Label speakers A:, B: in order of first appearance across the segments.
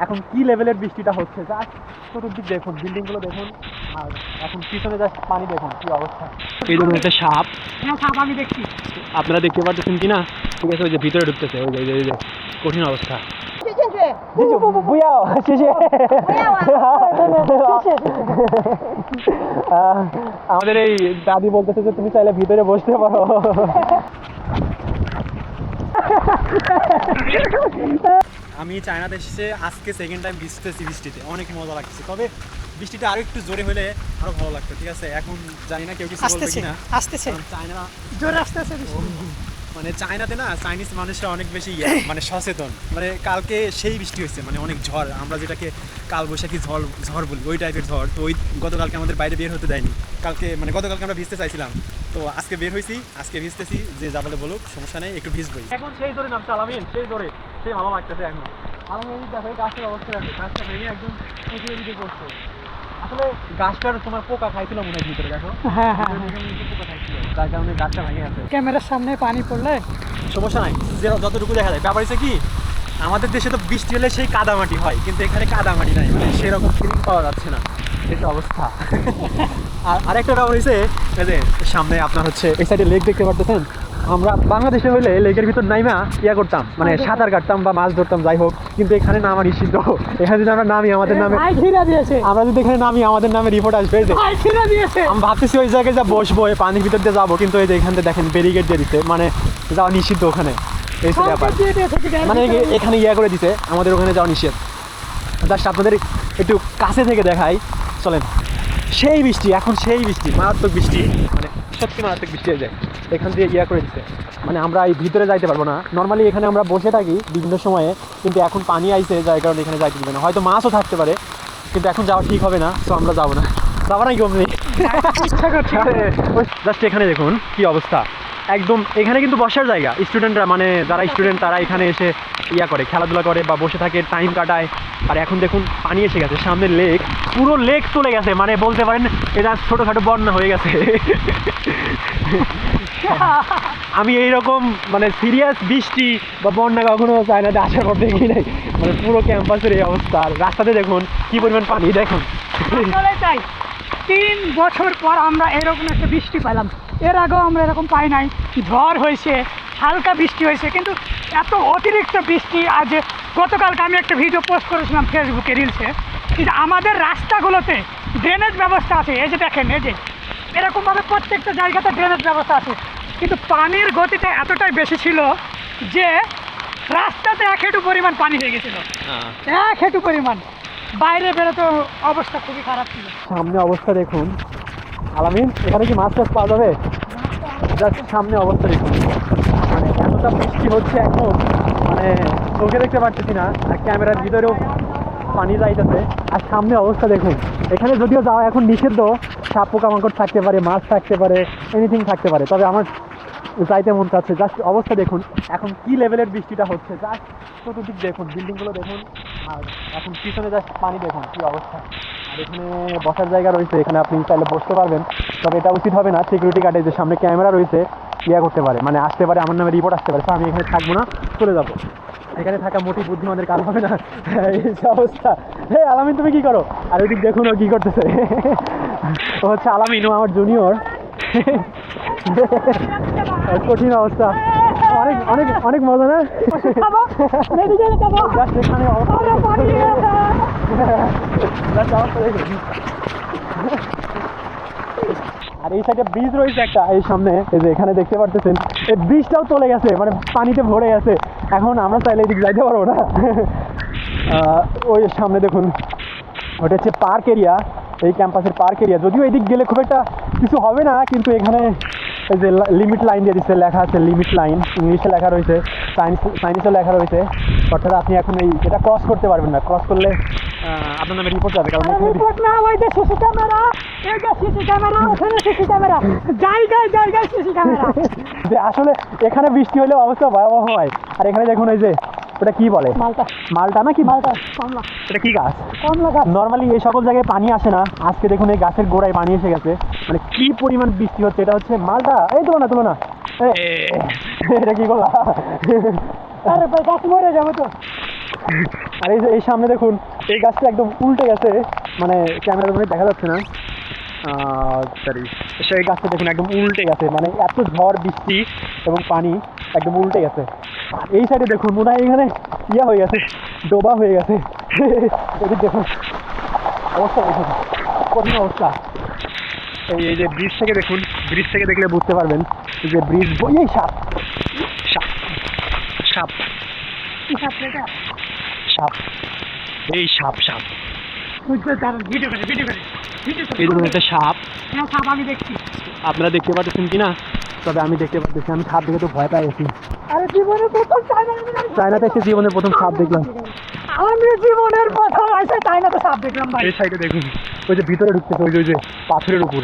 A: এখন কি লেভেলের বৃষ্টিটা হচ্ছে, জাস্ট চতুর্দিক দেখুন, বিল্ডিংগুলো দেখুন, আর এখন পিছনে জাস্ট পানি দেখুন কি অবস্থা। এই ধরুন একটা সাপ,
B: সাপ আমি দেখছি,
A: আপনারা দেখতে পাচ্ছেন কিনা, ঠিক আছে, ওই যে ভিতরে ঢুকতেছে, ওই যে এই যে কঠিন অবস্থা। আমাদের এই দাদি বলতেছে যে তুমি চাইলে ভিতরে বসতে পারো। আমি চায়নাতে এসেছে আজকে সেকেন্ড টাইম ভিজতেছি বৃষ্টিতে, অনেক মজা লাগছে। তবে বৃষ্টিটা আরো একটু জোরে হলে আরো ভালো লাগতো, ঠিক আছে। এখন জানি না কেউ কিছু বলবে কিনা,
B: আসতেছে
A: চায়না
B: জোরে আসতেছে,
A: মানে চায়নাতে না চাইনিজ মানুষরা অনেক বেশি মানে সচেতন। মানে কালকে সেই বৃষ্টি হয়েছে, মানে অনেক ঝড়, আমরা যেটাকে কাল বৈশাখী ঝড় বলি, ওই টাইপের ঝড়। তো ওই গতকালকে আমাদের বাইরে বের হতে দেয়নি, কালকে মানে গতকালকে আমরা ভিজতে চাইছিলাম, তো আজকে বের হয়েছি, আজকে ভিজতেছি, যে যা বলে বলুক সমস্যা নেই, একটু ভিজবই। এখন সেই ধরে নামছে আলামিন, সেই ধরে সেই ভালো লাগতেছে। এখন আলামিন দেখো গাছের অবস্থা দেখো, গাছটা ভেঙে একদম পুকুরের দিকে করছে। আসলে গাছটার তোমার পোকা খাইছিল মনে হয় ভিতরে, দেখো
B: হ্যাঁ হ্যাঁ
A: পোকা খাইছিল, যার কারণে গাছটা ভেঙে গেছে।
B: ক্যামেরার সামনে পানি পড়লে
A: সমস্যা নাই, যে যতটুকু দেখা যায়। ব্যাপার হচ্ছে কি, আমাদের দেশে তো বৃষ্টি হলে সেই কাদামাটি হয়, কিন্তু এখানে কাদামাটি নাই, মানে সেরকম ফিলিং পাওয়া যাচ্ছে না, এটা অবস্থা। আর আরেকটা ব্যাপার হয়েছে, এই যে সামনে আপনার হচ্ছে এই সাইডে লেক দেখতে পারতেছেন। আমরা বাংলাদেশে হইলে লেকের ভিতর নাইমা ইয়া করতাম, মানে সাঁতার কাটতাম বা মাছ ধরতাম, যাই হোক, কিন্তু এখানে নামা নিষিদ্ধ। এখানে যদি আমরা নামি আমাদের নামে, আমরা যদি এখানে নামি আমাদের নামে রিপোর্ট আসবে। আমি ভাবতেছি ওই জায়গায় যা বসবো, এই পানির ভিতর দিয়ে যাবো, কিন্তু এই যে এখান থেকে দেখেন ব্যারিকেড দিয়ে দিতে, মানে যাওয়া নিষিদ্ধ ওখানে। এই ব্যাপার, মানে এখানে ইয়া করে দিতে, আমাদের ওখানে যাওয়া নিষেধ। জাস্ট আপনাদের একটু কাছে থেকে দেখাই, চলেন। সেই বৃষ্টি, এখন সেই বৃষ্টি, মারাত্মক বৃষ্টি, মানে সত্যি মারাত্মক বৃষ্টি হয়ে যায়। এখান দিয়ে ইয়া করে দিচ্ছে, মানে আমরা এই ভিতরে যাইতে পারবো না। নর্মালি এখানে আমরা বসে থাকি বিভিন্ন সময়ে, কিন্তু এখন পানি আইছে, যার কারণে এখানে যাইতে দিবে না। হয়তো মাছও থাকতে পারে, কিন্তু এখন যাওয়া ঠিক হবে না, তো আমরা যাবো না। যাবো না কি অমনি, জাস্ট এখানে দেখুন কি অবস্থা। একদম এখানে কিন্তু বসার জায়গা, স্টুডেন্টরা, মানে যারা স্টুডেন্ট তারা এখানে এসে ইয়া করে, খেলাধুলা করে বা বসে থাকে, টাইম কাটায়। আর এখন দেখুন পানি এসে গেছে, সামনে লেক, পুরো লেক চলে গেছে, মানে বলতে পারেন এটা ছোটোখাটো বন্যা হয়ে গেছে। আমি এইরকম মানে সিরিয়াস বৃষ্টি বা বন্যা কখনো চায়নাতে আসার পর দেখি নাই, মানে পুরো ক্যাম্পাসের এই অবস্থা। আর রাস্তাতে দেখুন কি পরিমাণ পানি, দেখুন।
B: 3 বছর পর আমরা এরকম একটা বৃষ্টি পেলাম, এর আগেও আমরা এরকম পাই নাই। ঝড় হয়েছে, হালকা বৃষ্টি হয়েছে, কিন্তু এত অতিরিক্ত বৃষ্টি। আজ গতকালকে আমি একটা ভিডিও পোস্ট করেছিলাম ফেসবুকে, রিলসে, কিন্তু আমাদের রাস্তাগুলোতে ড্রেনেজ ব্যবস্থা আছে। এই যে দেখেন, এই যে এরকমভাবে প্রত্যেকটা জায়গাতে ড্রেনেজ ব্যবস্থা আছে, কিন্তু পানির গতিটা এতটাই বেশি ছিল যে রাস্তাতে 1 হাঁটু পরিমাণ পানি হয়ে গেছিল, 1 হাঁটু পরিমাণ। বাইরে বেরোতে অবস্থা খুবই খারাপ ছিল।
A: সামনে অবস্থা দেখুন আলামিন, এখানে কি মাছ টাছ পাওয়া যাবে? জাস্ট সামনে অবস্থা দেখুন, মানে এতটা বৃষ্টি হচ্ছে এখন, মানে চোখে দেখতে পাচ্ছি না, আর ক্যামেরার ভিতরেও পানি যাইতেছে। আর সামনে অবস্থা দেখুন, এখানে যদিও যাওয়া এখন নিষিদ্ধ, সাপ পোকামাকড় থাকতে পারে, মাছ থাকতে পারে, এনিথিং থাকতে পারে, তবে আমার যাইতে মন চাচ্ছে। জাস্ট অবস্থা দেখুন এখন কি লেভেলের বৃষ্টিটা হচ্ছে, জাস্ট চতুর্দিক দেখুন, বিল্ডিংগুলো দেখুন, আর এখন পিছনে জাস্ট পানি দেখুন কি অবস্থা। আর এখানে বসার জায়গা রয়েছে, এখানে আপনি চাইলে বসতে পারবেন, তবে এটা উচিত হবে না। সিকিউরিটি গার্ডের যে সামনে ক্যামেরা রয়েছে, ইয়া করতে পারে, মানে আসতে পারে, আমার নামে রিপোর্ট আসতে পারে। তো আমি এখানে থাকবো না, চলে যাবো। এখানে থাকা মোটেই বুদ্ধিমানের কাজ হবে না। এই অবস্থা। হে আলামিন, তুমি কি করো? আর ওইদিক দেখুন ও কি করতেছে। ও হচ্ছে আলামিন, ও আমার জুনিয়র। কঠিন অবস্থা, অনেক অনেক অনেক মজা না? আর এই সাইডে ব্রিজ রয়েছে একটা, এই সামনে, এই যে এখানে দেখতে পারতেছেন, এই ব্রিজটাও চলে গেছে, মানে পানিতে ভরে গেছে। এখন আমরা চাইলে এদিক যাইতে পারবো না। ওই সামনে দেখুন, ওটা হচ্ছে পার্ক এরিয়া, এই ক্যাম্পাসের পার্ক এরিয়া। যদিও এদিক গেলে খুব একটা কিছু হবে না, কিন্তু এখানে এই যে লিমিট লাইন দিয়ে দিচ্ছে, লেখা আছে লিমিট লাইন, ইংলিশে লেখা রয়েছে, চাইনিজে লেখা রয়েছে। অর্থাৎ আপনি এখন এটা ক্রস করতে পারবেন না, ক্রস করলে আপনার নামে রিপোর্ট যাবে। কারণ আসলে এখানে বৃষ্টি হলে অবস্থা ভয়াবহ হয়। আর এখানে দেখুন, এই যে ওটা কি বলে, মালটা নাকি মালটা, কমলা, এটা কি গাছ? কমলা গাছ। নর্মালি এই সকল জায়গায় পানি আসে না, আজকে দেখুন এই গাছের গোড়ায় পানি এসে গেছে, মানে কি পরিমাণ বৃষ্টি হচ্ছে। এটা হচ্ছে মালটা। এই তুলো না, এটা কি করলা? আরে ভাই, গাছ মরে যাবো তো। আর এই যে এই সামনে দেখুন এই গাছটা একদম উল্টে গেছে, মানে ক্যামেরার মধ্যে দেখা যাচ্ছে না, সরি, সেই গাছটা দেখুন একদম উল্টে গেছে, মানে এত ঝড় বৃষ্টি এবং পানি একদম উল্টে গেছে। আর এই সাইডে দেখুন মনে হয় এখানে ইয়া হয়ে গেছে, ডোবা হয়ে গেছে। এদিক দেখুন অবস্থা, দেখুন কঠিন অবস্থা। এই যে ব্রিজ থেকে দেখুন, ব্রিজ থেকে দেখলে বুঝতে পারবেন এই যে ব্রিজ, এই সাপ সাপ সাপ
B: কি সাপ এটা?
A: সাপ, এই সাপ সাপ,
B: বুঝতে পারেন, ভিডিও করে ভিডিও করে ভিডিও করে।
A: এই দেখুন একটা সাপ,
B: হ্যাঁ সাপ আমি দেখছি।
A: আপনারা দেখতে পাচ্ছেন কিনা, তবে আমি দেখতে পাচ্ছি, আমি সাপ দেখে তো ভয় পাই গেছি।
B: আরে জীবনে প্রথম
A: চায়নাতে এসে জীবনে প্রথম সাপ দেখলাম।
B: আমি জীবনের প্রথম আসে চায়নাতে সাপ দেখলাম ভাই।
A: এই সাইডে দেখুন ওই যে ভিতরে ঢুকতেছে, ওই যে পাথরের উপর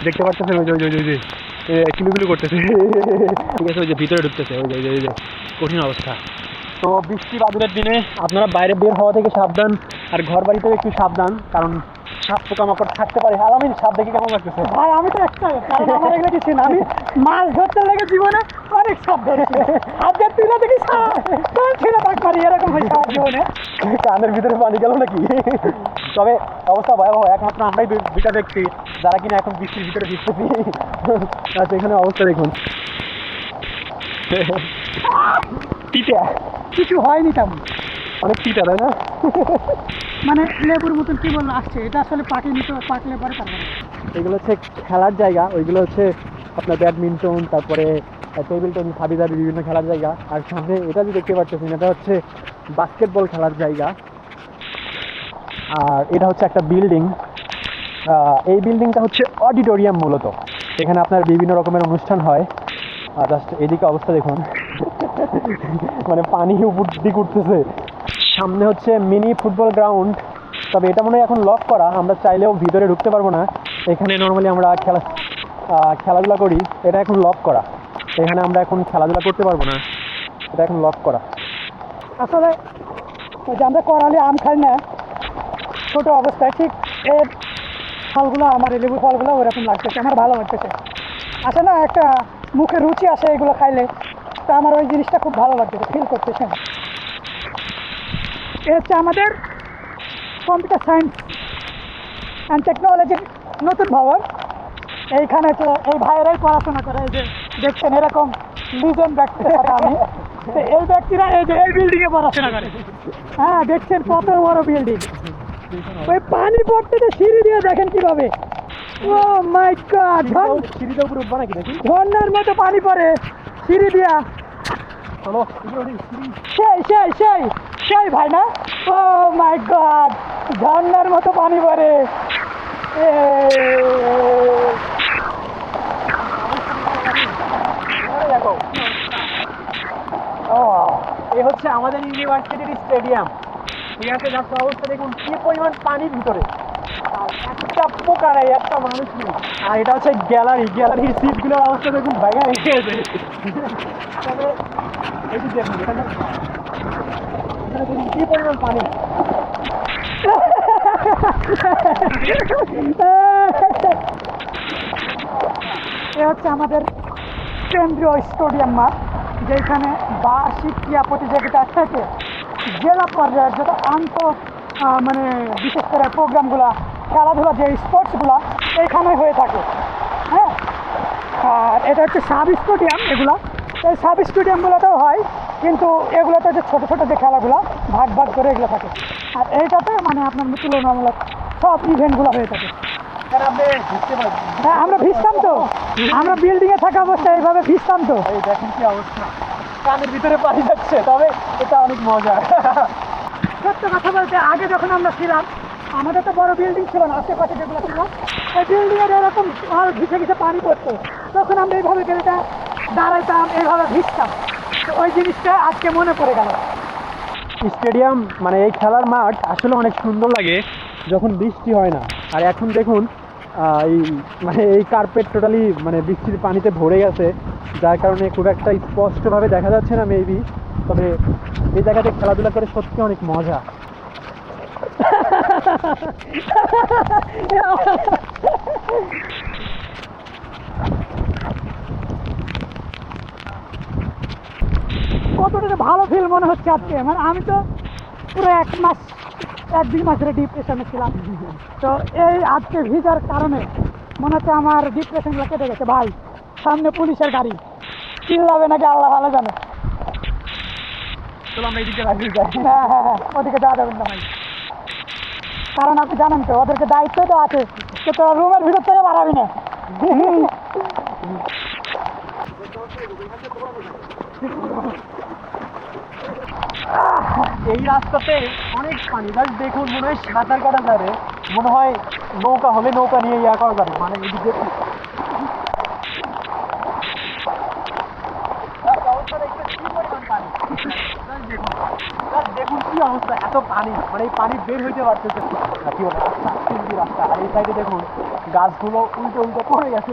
A: দেখতে পাচ্ছেন, ওই যে ওই যে কিলুকিলু করতেছে। ঠিক আছে, ওই যে ভিতরে ঢুকতেছে, ওই যে কঠিন অবস্থা। তো বৃষ্টি বাদলের দিনে আপনারা বাইরে বের হওয়া থেকে সাবধান, আর ঘর বাড়িতেও একটু সাবধান, কারণ সাপ পোকামাকড় থাকতে পারে। আলামিন, সাপ দেখে কেমন লাগতেছে?
B: ভাই আমি তো একটা, কারণ আমার এগুলো কিছু না, আমি মাছ ধরতে লেগে জীবনে অনেক সাপ ধরেছি। হাতের তুলে দেখি সাপ ছিল পাক পারি, এরকম হয় সাপ জীবনে।
A: কানের ভিতরে পানি গেল নাকি? তবে অবস্থা ভয়াবহ, একমাত্র আমরাই দুইটা দেখছি যারা কিনা এখন বৃষ্টির ভিতরে ভিজতেছি। আচ্ছা, এখানে অবস্থা দেখুন, পিঠা
B: কিছু হয়নি তেমন,
A: অনেক পিঠা, তাই না?
B: মানে লেবুর মতন কি বলবো আসছে, এটা আসলে পাকেনি, তো পাকলে পরে তারপরে।
A: এগুলো হচ্ছে খেলার জায়গা, ওইগুলো হচ্ছে আপনার ব্যাডমিন্টন, তারপরে টেবিল টেনিস, হাবিজাবি বিভিন্ন খেলার জায়গা। আর সামনে এটা যে দেখতে পাচ্ছেন, এটা হচ্ছে বাস্কেটবল খেলার জায়গা। আর এটা হচ্ছে একটা বিল্ডিং, এই বিল্ডিংটা হচ্ছে অডিটোরিয়াম মূলত, এখানে আপনার বিভিন্ন রকমের অনুষ্ঠান হয়। জাস্ট এদিকে অবস্থা দেখুন, মানে পানি উপর দিকে উঠতেছে। সামনে হচ্ছে মিনি ফুটবল গ্রাউন্ড, তবে এটা মনে হয় এখন লক করা, আমরা চাইলেও ভিতরে ঢুকতে পারবো না। এখানে নর্মালি আমরা খেলাধুলা করি, এটা এখন লক করা, এখানে আমরা এখন খেলাধুলা করতে পারবো না, এটা এখন লক করা।
B: আসলে ওই যে আমরা করালে আম খাই না ছোট অবস্থায়, ঠিক এর ফলগুলো, আমার এই লেবু ফলগুলো ওরকম লাগতেছে, আমার ভালো লাগতেছে। আসে না একটা মুখে রুচি আসে এগুলো খাইলে, তো আমার ওই জিনিসটা খুব ভালো লাগতেছে, ফিল করতেছে। এ হচ্ছে আমাদের কম্পিউটার সায়েন্স অ্যান্ড টেকনোলজির নতুন ভবন। এইখানে তো এই ভাইয়েরাই পড়াশোনা করে, এই যে দেখছেন এরকম লিজেন্ড ব্যক্তির সাথে আমি, তো এই ব্যক্তিরা এই যে এই বিল্ডিংয়ে পড়াশোনা করে। হ্যাঁ দেখছেন কত বড় বিল্ডিং, ওই পানি পড়তেছে সিঁড়ি দিয়ে, দেখেন কিভাবে, ও মাই গড,
A: সিঁড়িতে উপরে উঠবা নাকি দেখি?
B: ঝর্ণার মতো পানি পড়ে সিঁড়ি দিয়া।
A: চলো,
B: সেই সেই সেই সেই ভাই না, ও মাই গড, ঝর্ণার মতো পানি পড়ে।
A: এই হচ্ছে আমাদের ইউনিভার্সিটির স্টেডিয়াম। ঠিক আছে, যার অবস্থা দেখুন কি পরিমাণ পানির ভিতরে, আর একটা পোকা নেই, একটা মানুষ নেই। আর এটা হচ্ছে গ্যালারির সিটগুলোর অবস্থা দেখুন ভেঙে গেছে। তবে এই যে দেখুন, এখানে দেখুন কি পরিমাণ পানি।
B: এ হচ্ছে আমাদের কেন্দ্রীয় স্টেডিয়াম মাঠ, যেখানে বার্ষিক ক্রীড়া প্রতিযোগিতা থেকে জেলা পর্যায়ের যত মানে বিশেষ করে প্রোগ্রামগুলো, খেলাধুলা যে স্পোর্টসগুলো এইখানে হয়ে থাকে। হ্যাঁ, আর এটা হচ্ছে সাব স্টেডিয়াম, এগুলো এই সাব স্টেডিয়ামগুলোতেও হয়, কিন্তু এগুলোতে যে ছোটো ছোটো যে খেলাগুলো ভাগ ভাগ করে এগুলো থাকে, আর এইটাতে মানে আপনার তুলনামূলক সব ইভেন্টগুলো হয়ে থাকে। হ্যাঁ আমরা ভিজতাম তো, আমরা বিল্ডিংয়ে থাকা অবস্থায় এইভাবে ভিজতাম তো।
A: এই দেখেন কি অবস্থা, কানের ভিতরে পানি যাচ্ছে, তবে এটা অনেক মজা।
B: সত্য কথা বলতে আগে যখন আমরা ছিলাম, আমাদের তো বড় বিল্ডিং ছিল না, আশেপাশে যেগুলো ছিল এই বিল্ডিংয়ের এরকম ঘিসে ঘিসে পানি পড়তো, তখন আমরা এইভাবে গেলেটা দাঁড়াইতাম, এইভাবে ভিজতাম, তো ওই জিনিসটা আজকে মনে পড়ে গেল।
A: স্টেডিয়াম মানে এই খেলার মাঠ আসলে অনেক সুন্দর লাগে যখন বৃষ্টি হয় না। আর এখন দেখুন এই মানে এই কার্পেট টোটালি মানে বৃষ্টির পানিতে ভরে গেছে, যার কারণে খুব একটা স্পষ্টভাবে দেখা যাচ্ছে না মেবি, তবে এই জায়গাতে খেলাধুলা করে সত্যি অনেক মজা।
B: কতটা ভালো ফিল মনে হচ্ছে আজকে, মানে আমি তো পুরো 1-2 মাস ধরে ডিপ্রেশনে ছিলাম। তো এই আজকে ভিজার কারণে মনে হচ্ছে আমার ডিপ্রেশনগুলো কেটে গেছে ভাই। সামনে পুলিশের গাড়ি, চিল্লাবে নাকি আল্লাহ ভালো জানে।
A: চলো আমরা এইদিকে রাখি যাই।
B: হ্যাঁ, ওদিকে যাওয়া যাবেন না ভাই, কারণ আপনি জানেন তো ওদেরকে দায়িত্ব তো আছে, তো তোরা রুমের ভিতর থেকে বাড়াবি না।
A: এই রাস্তাতে অনেক পানি, জাস্ট দেখুন, মনে হয় সাঁতার কাটা যাবে, মনে হয় নৌকা হলে নৌকা নিয়ে ইয়া করা যাবে, মানে এদিকে দেখুন কি অবস্থা, এত পানি, মানে এই পানি বের হইতে পারতেছে না। কি বলে রাস্তা, সিন্ধি রাস্তা, আর এই সাইডে দেখুন গাছগুলো উল্টো উল্টো পড়ে গেছে,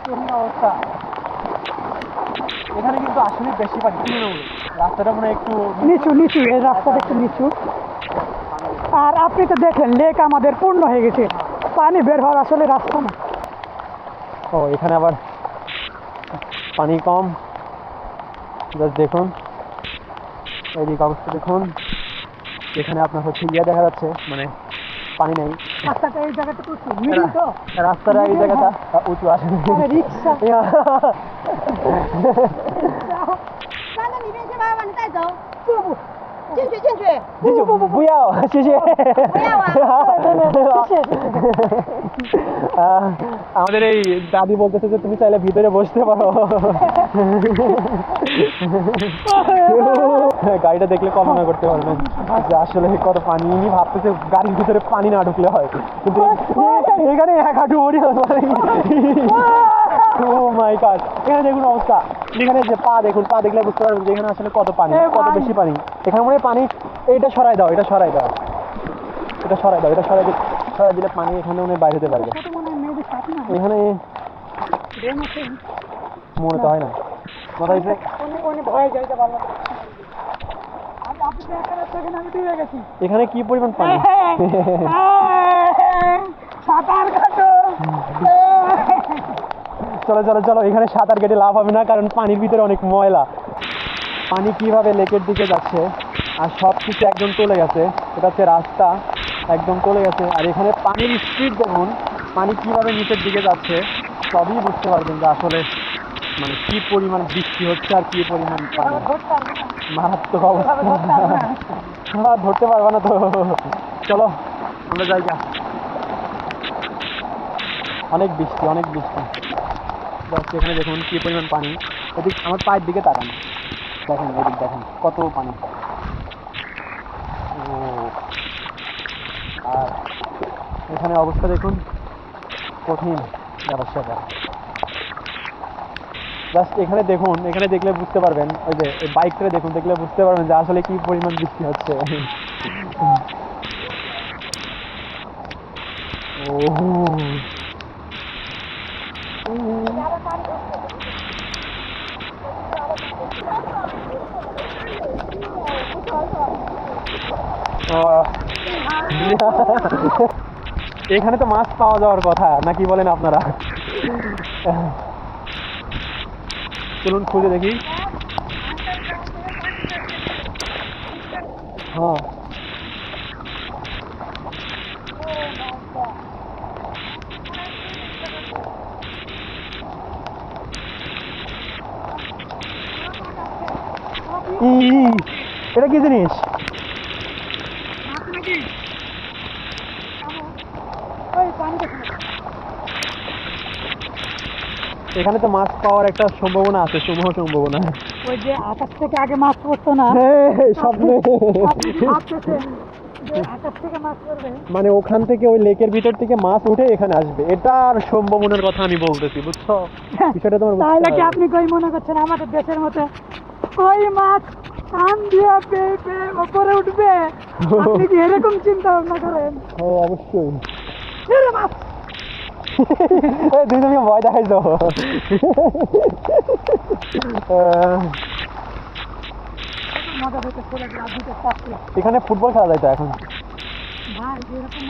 A: কঠিন অবস্থা। এখানে কিন্তু আসলে বেশি পানি, রাস্তাটা মনে হয় একটু
B: নিচু, এই রাস্তাটা একটু নিচু। আর আপনি তো দেখলেন লেক আমাদের পূর্ণ হয়ে গেছে, পানি বের হওয়ার আসলে রাস্তা না।
A: ও এখানে আবার পানি কম, জাস্ট দেখুন এইদিকে অবস্থা দেখুন। এখানে আপনার হচ্ছে ইয়ে দেখা যাচ্ছে, মানে পানি নেই,
B: রাস্তাটা এই জায়গাটা তো মিডিল তো,
A: রাস্তাটা এই জায়গাটা উঁচু আসে।
B: রিক্সা
C: 那里面去吧，往里带走。进去进去。
A: 不要，谢谢。
C: 不要啊。
A: আমাদের এই দাদি বলতেছে যে তুমি চাইলে ভিতরে বসতে পারো। গাড়িটা দেখলে কল্পনা করতে পারবেন যে আসলে কত পানি। ইনি ভাবতেছে গাড়ির ভিতরে পানি না ঢুকলে হয়, কিন্তু এখানে এক হাঁটু ভরি পানি। ও মাই গড, এখানে দেখুন অবস্থা, এখানে যে পা দেখুন, পা দেখলে বুঝতে পারবেন যে এখানে আসলে কত পানি, কত বেশি পানি। এখানে মনে হয় পানি, এইটা সরাই দাও, এটা সরাই দাও, এটা সরাই দাও, এটা সরাই দিলে পানি এখানে মনে হয় বাইরে হতে পারবে। এখানে মনে তো হয় না, কথা হয়েছে
B: ভয় যাইতে পারলাম। আমি ডুবে গেছি।
A: এখানে কি পরিমাণ পানি।
B: সাঁতার কাটো।
A: চলো চলো চলো, এখানে সাঁতার কেটে লাভ হবে না, কারণ পানির ভিতরে অনেক ময়লা। পানি কিভাবে লেকের দিকে যাচ্ছে, আর সব কিছু একদম চলে গেছে, এটা হচ্ছে রাস্তা, একদম চলে গেছে। আর এখানে পানির স্পিড দেখুন, পানি কিভাবে নিচের দিকে যাচ্ছে, সবই বুঝতে পারবেন যে আসলে মানে কি পরিমাণ বৃষ্টি হচ্ছে আর কি পরিমাণ পানি। মারাত্মক অবস্থা, ধরতে পারবো না তো। চলো আমরা যাই গা। অনেক বৃষ্টি, অনেক বৃষ্টি। এখানে দেখুন কি পরিমাণ পানি, এদিক আমার পায়ের দিকে তাকান, দেখেন এদিক দেখেন কত পানি। ও আর এখানে অবস্থা দেখুন, কঠিন ব্যাপার। জাস্ট এখানে দেখুন, এখানে দেখলে বুঝতে পারবেন, ওই যে বাইকটা দেখুন, দেখলে বুঝতে পারবেন যে আসলে কি পরিমাণ বৃষ্টি হচ্ছে। এখানে তো মাছ পাওয়া যাওয়ার কথা নাকি বলেন আপনারা? চলুন খুঁজে দেখি। হ্যাঁ এটা কি জিনিস? এখানে তো মাছ পাওয়ার একটা সম্ভাবনা আছে, সমূহ সম্ভাবনা।
B: ওই যে আকাশ থেকে আগে মাছ পড়তো না,
A: স্বপ্নে
B: আকাশ থেকে মাছ পড়বে,
A: মানে ওখান থেকে ওই লেকের ভিতর থেকে মাছ উঠে এখানে আসবে, এটার সম্ভাবনার কথা আমি বলতেছি, বুঝছো বিষয়টা তোমার?
B: তাহলে কি আপনি কই মনে করছেন আমাদের দেশের মতো কই মাছ কান দিয়ে পেয়ে পেয়ে উপরে উঠবে? আপনি কি এরকম চিন্তা ভাবনা করেন?
A: ও অবশ্যই। দুজনকে ভয় দেখাইছো। এখানে ফুটবল খেলা যাইতো এখন।
B: ভাই এরকম